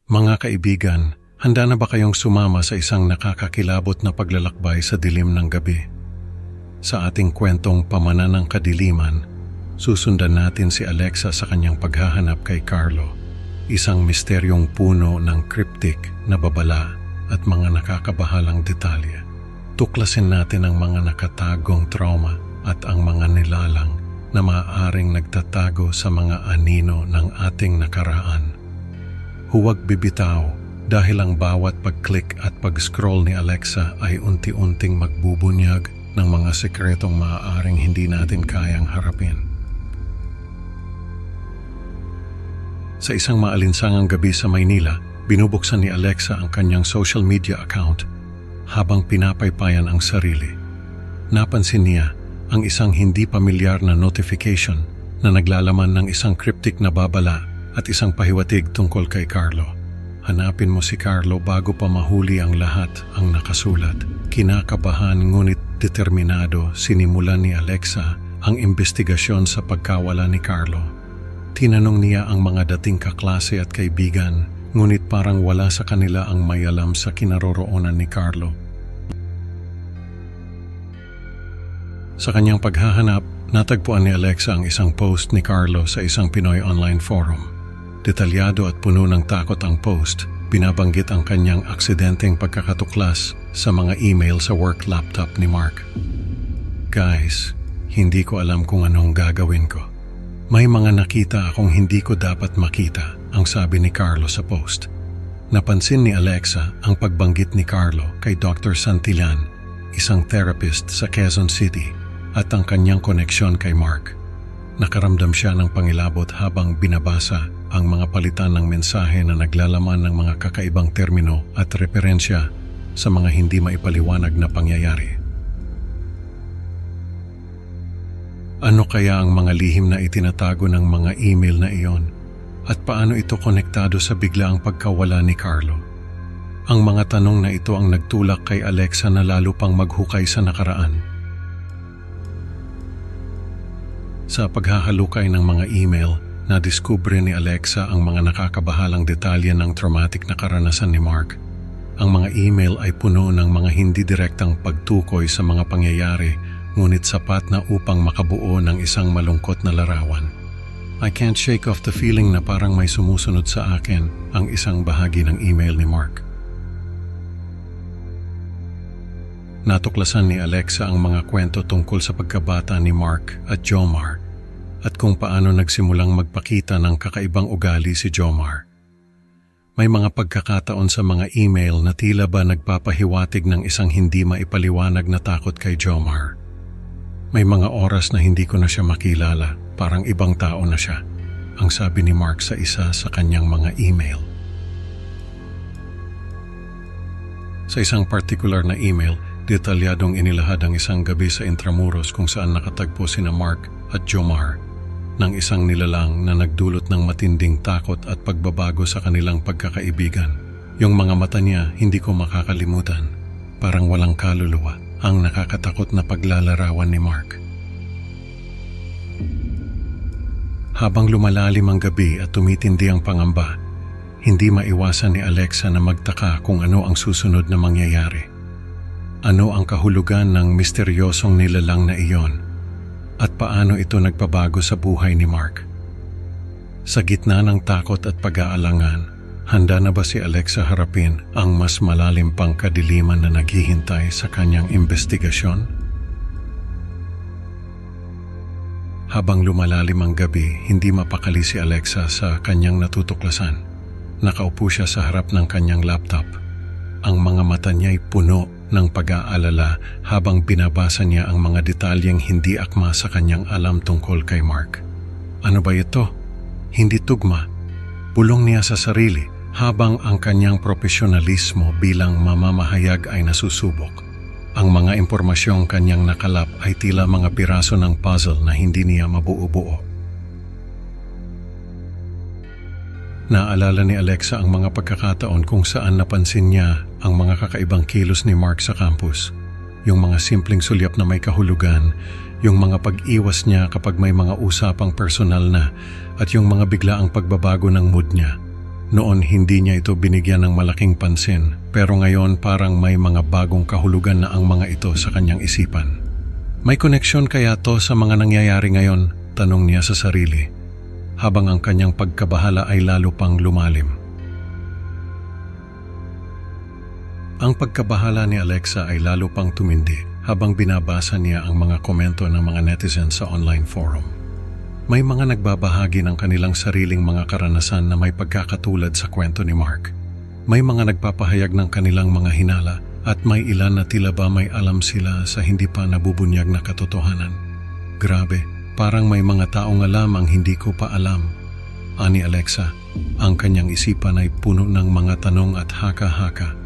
Mga kaibigan, handa na ba kayong sumama sa isang nakakakilabot na paglalakbay sa dilim ng gabi? Sa ating kwentong Pamanan ng Kadiliman, susundan natin si Alexa sa kanyang paghahanap kay Carlo, isang misteryong puno ng cryptic na babala at mga nakakabahalang detalye. Tuklasin natin ang mga nakatagong trauma at ang mga nilalang na maaaring nagtatago sa mga anino ng ating nakaraan. Huwag bibitaw dahil ang bawat pag-click at pag-scroll ni Alexa ay unti-unting magbubunyag ng mga sekretong maaaring hindi natin kayang harapin. Sa isang maalinsangang gabi sa Maynila, binubuksan ni Alexa ang kanyang social media account habang pinapaypayan ang sarili. Napansin niya ang isang hindi pamilyar na notification na naglalaman ng isang cryptic na babala at isang pahiwatig tungkol kay Carlo. Hanapin mo si Carlo bago pa mahuli ang lahat ang nakasulat. Kinakabahan ngunit determinado, sinimulan ni Alexa ang investigasyon sa pagkawala ni Carlo. Tinanong niya ang mga dating kaklase at kaibigan, ngunit parang wala sa kanila ang may alam sa kinaroroonan ni Carlo. Sa kanyang paghahanap, natagpuan ni Alexa ang isang post ni Carlo sa isang Pinoy online forum. Detalyado at puno ng takot ang post, binabanggit ang kanyang aksidenteng pagkakatuklas sa mga email sa work laptop ni Mark. Guys, hindi ko alam kung anong gagawin ko. May mga nakita akong hindi ko dapat makita, ang sabi ni Carlo sa post. Napansin ni Alexa ang pagbanggit ni Carlo kay Dr. Santillan, isang therapist sa Quezon City, at ang kanyang koneksyon kay Mark. Nakaramdam siya ng pangilabot habang binabasa ang mga palitan ng mensahe na naglalaman ng mga kakaibang termino at referensya sa mga hindi maipaliwanag na pangyayari. Ano kaya ang mga lihim na itinatago ng mga email na iyon at paano ito konektado sa biglaang pagkawala ni Carlo? Ang mga tanong na ito ang nagtulak kay Alexa na lalo pang maghukay sa nakaraan. Sa paghahalukay ng mga email, nadiskubre ni Alexa ang mga nakakabahalang detalye ng traumatic na karanasan ni Mark. Ang mga email ay puno ng mga hindi direktang pagtukoy sa mga pangyayari, ngunit sapat na upang makabuo ng isang malungkot na larawan. I can't shake off the feeling na parang may sumusunod sa akin ang isang bahagi ng email ni Mark. Natuklasan ni Alexa ang mga kwento tungkol sa pagkabata ni Mark at Jomar at kung paano nagsimulang magpakita ng kakaibang ugali si Jomar. May mga pagkakataon sa mga email na tila ba nagpapahiwatig ng isang hindi maipaliwanag na takot kay Jomar. May mga oras na hindi ko na siya makilala, parang ibang tao na siya, ang sabi ni Mark sa isa sa kanyang mga email. Sa isang particular na email, detalyadong inilahad ang isang gabi sa Intramuros kung saan nakatagpo sina Mark at Jomar ng isang nilalang na nagdulot ng matinding takot at pagbabago sa kanilang pagkakaibigan. Yung mga mata niya hindi ko makakalimutan, parang walang kaluluwa, ang nakakatakot na paglalarawan ni Mark. Habang lumalalim ang gabi at tumitindi ang pangamba, hindi maiwasan ni Alexa na magtaka kung ano ang susunod na mangyayari. Ano ang kahulugan ng misteryosong nilalang na iyon? At paano ito nagpabago sa buhay ni Mark? Sa gitna ng takot at pag-aalangan, handa na ba si Alexa harapin ang mas malalim pang kadiliman na naghihintay sa kanyang investigasyon? Habang lumalalim ang gabi, hindi mapakali si Alexa sa kanyang natutuklasan. Nakaupo siya sa harap ng kanyang laptop. Ang mga mata niya'y puno ng pag-aalala habang binabasa niya ang mga detalyeng hindi akma sa kanyang alam tungkol kay Mark. Ano ba ito? Hindi tugma. Bulong niya sa sarili habang ang kanyang profesionalismo bilang mamamahayag ay nasusubok. Ang mga impormasyong kanyang nakalap ay tila mga piraso ng puzzle na hindi niya mabuo-buo. Naalala ni Alexa ang mga pagkakataon kung saan napansin niya ang mga kakaibang kilos ni Mark sa campus. Yung mga simpleng sulyap na may kahulugan, yung mga pag-iwas niya kapag may mga usapang personal na, at yung mga biglaang pagbabago ng mood niya. Noon hindi niya ito binigyan ng malaking pansin, pero ngayon parang may mga bagong kahulugan na ang mga ito sa kanyang isipan. May koneksyon kaya to sa mga nangyayari ngayon? Tanong niya sa sarili, habang ang kanyang pagkabahala ay lalo pang lumalim. Ang pagkabahala ni Alexa ay lalo pang tumindi habang binabasa niya ang mga komento ng mga netizens sa online forum. May mga nagbabahagi ng kanilang sariling mga karanasan na may pagkakatulad sa kwento ni Mark. May mga nagpapahayag ng kanilang mga hinala at may ilan na tila ba may alam sila sa hindi pa nabubunyag na katotohanan. Grabe, parang may mga taong alam ang hindi ko pa alam. Ani Alexa, ang kanyang isipan ay puno ng mga tanong at haka-haka.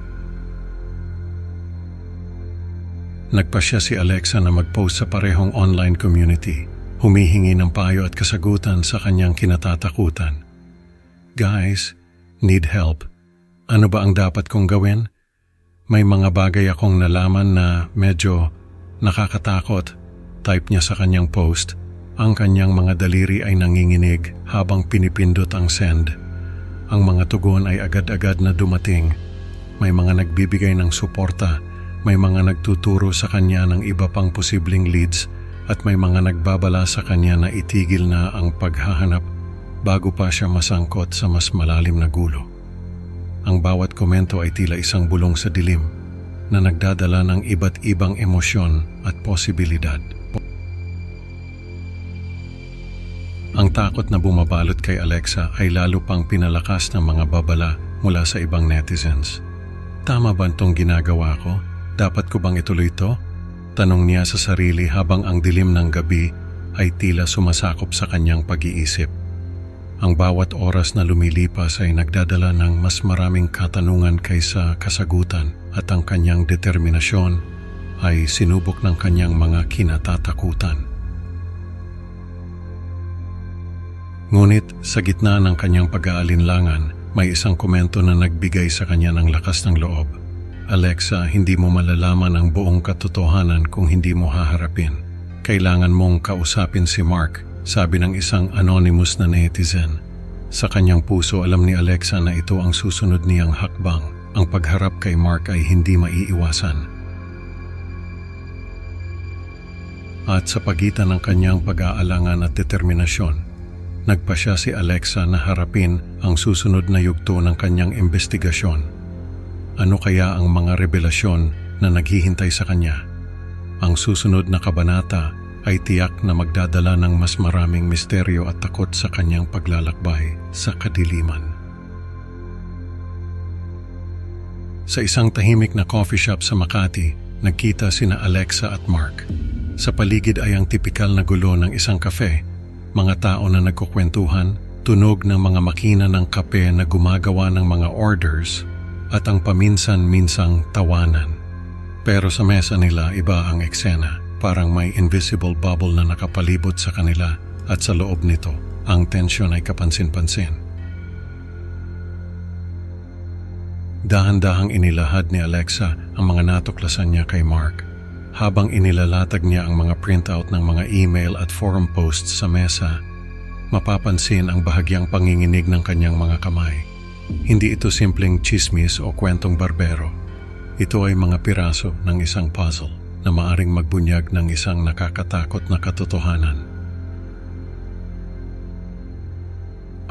Nagpasya si Alexa na mag-post sa parehong online community, humihingi ng payo at kasagutan sa kanyang kinatatakutan. Guys, need help. Ano ba ang dapat kong gawin? May mga bagay akong nalaman na medyo nakakatakot. Type niya sa kanyang post. Ang kanyang mga daliri ay nanginginig habang pinipindot ang send. Ang mga tugon ay agad-agad na dumating. May mga nagbibigay ng suporta. May mga nagtuturo sa kanya ng iba pang posibleng leads at may mga nagbabala sa kanya na itigil na ang paghahanap bago pa siya masangkot sa mas malalim na gulo. Ang bawat komento ay tila isang bulong sa dilim na nagdadala ng iba't ibang emosyon at posibilidad. Ang takot na bumabalot kay Alexa ay lalo pang pinalakas ng mga babala mula sa ibang netizens. Tama ba itong ginagawa ko? Dapat ko bang ituloy ito? Tanong niya sa sarili habang ang dilim ng gabi ay tila sumasakop sa kanyang pag-iisip. Ang bawat oras na lumilipas ay nagdadala ng mas maraming katanungan kaysa kasagutan at ang kanyang determinasyon ay sinubok ng kanyang mga kinatatakutan. Ngunit sa gitna ng kanyang pag-aalinlangan, may isang komento na nagbigay sa kanya ng lakas ng loob. Alexa, hindi mo malalaman ang buong katotohanan kung hindi mo haharapin. Kailangan mong kausapin si Mark, sabi ng isang anonymous na netizen. Sa kanyang puso, alam ni Alexa na ito ang susunod niyang hakbang. Ang pagharap kay Mark ay hindi maiiwasan. At sa pagitan ng kanyang pag-aalangan at determinasyon, nagpasya si Alexa na harapin ang susunod na yugto ng kanyang investigasyon. Ano kaya ang mga revelasyon na naghihintay sa kanya? Ang susunod na kabanata ay tiyak na magdadala ng mas maraming misteryo at takot sa kanyang paglalakbay sa kadiliman. Sa isang tahimik na coffee shop sa Makati, nagkita sina Alexa at Mark. Sa paligid ay ang tipikal na gulo ng isang kafe, mga tao na nagkukwentuhan, tunog ng mga makina ng kape na gumagawa ng mga orders, at ang paminsan-minsang tawanan. Pero sa mesa nila iba ang eksena, parang may invisible bubble na nakapalibot sa kanila at sa loob nito, ang tensyon ay kapansin-pansin. Dahan-dahang inilahad ni Alexa ang mga natuklasan niya kay Mark. Habang inilalatag niya ang mga printout ng mga email at forum posts sa mesa, mapapansin ang bahagyang panginginig ng kanyang mga kamay. Hindi ito simpleng chismis o kwentong barbero. Ito ay mga piraso ng isang puzzle na maaring magbunyag ng isang nakakatakot na katotohanan.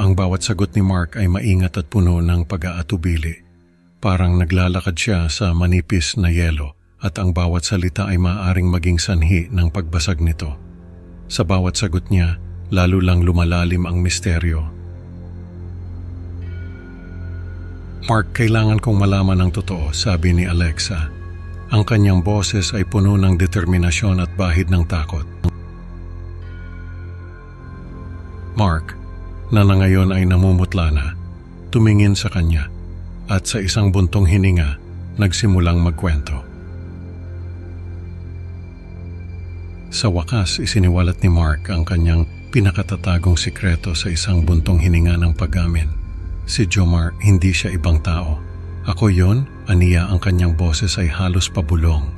Ang bawat sagot ni Mark ay maingat at puno ng pag-aatubili. Parang naglalakad siya sa manipis na yelo at ang bawat salita ay maaaring maging sanhi ng pagbasag nito. Sa bawat sagot niya, lalo lang lumalalim ang misteryo. Mark, kailangan kong malaman ang totoo, sabi ni Alexa. Ang kanyang boses ay puno ng determinasyon at bahid ng takot. Mark, na ngayon ay namumutla na, tumingin sa kanya at sa isang buntong hininga, nagsimulang magkwento. Sa wakas, isiniwalat ni Mark ang kanyang pinakatatagong sikreto sa isang buntong hininga ng pag-amin. Si Jomar, hindi siya ibang tao. Ako yon, aniya ang kanyang boses ay halos pabulong.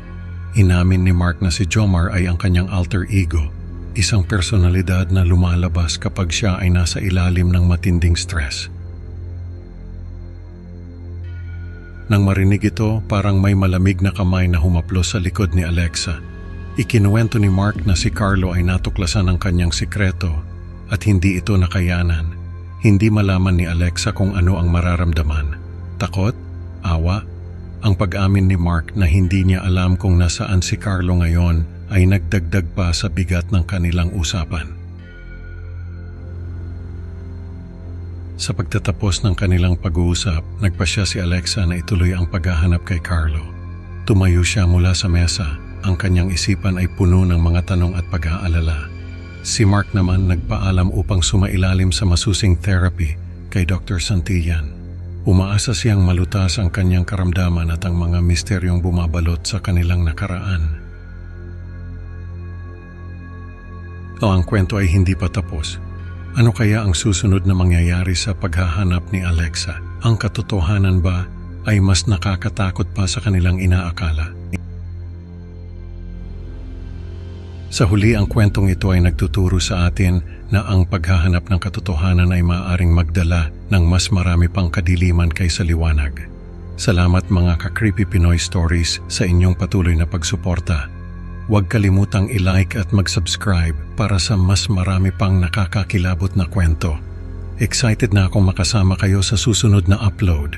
Inamin ni Mark na si Jomar ay ang kanyang alter ego, isang personalidad na lumalabas kapag siya ay nasa ilalim ng matinding stress. Nang marinig ito, parang may malamig na kamay na humaplos sa likod ni Alexa. Ikinuwento ni Mark na si Carlo ay natuklasan ng kanyang sikreto at hindi ito nakayanan. Hindi malaman ni Alexa kung ano ang mararamdaman. Takot? Awa? Ang pag-amin ni Mark na hindi niya alam kung nasaan si Carlo ngayon ay nagdagdag pa sa bigat ng kanilang usapan. Sa pagtatapos ng kanilang pag-uusap, nagpasya si Alexa na ituloy ang paghahanap kay Carlo. Tumayo siya mula sa mesa. Ang kanyang isipan ay puno ng mga tanong at pag-aalala. Si Mark naman nagpaalam upang sumailalim sa masusing therapy kay Dr. Santillan. Umaasa siyang malutas ang kanyang karamdaman at ang mga misteryong bumabalot sa kanilang nakaraan. Ang kwento ay hindi pa tapos. Ano kaya ang susunod na mangyayari sa paghahanap ni Alexa? Ang katotohanan ba ay mas nakakatakot pa sa kanilang inaakala? Sa huli, ang kwentong ito ay nagtuturo sa atin na ang paghahanap ng katotohanan ay maaaring magdala ng mas marami pang kadiliman kaysa liwanag. Salamat mga ka-Creepy Pinoy Stories sa inyong patuloy na pagsuporta. Huwag kalimutang i-like at mag-subscribe para sa mas marami pang nakakakilabot na kwento. Excited na akong makasama kayo sa susunod na upload.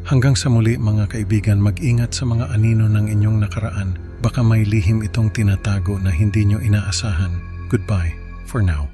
Hanggang sa muli mga kaibigan, mag-ingat sa mga anino ng inyong nakaraan. Baka may lihim itong tinatago na hindi nyo inaasahan. Goodbye for now.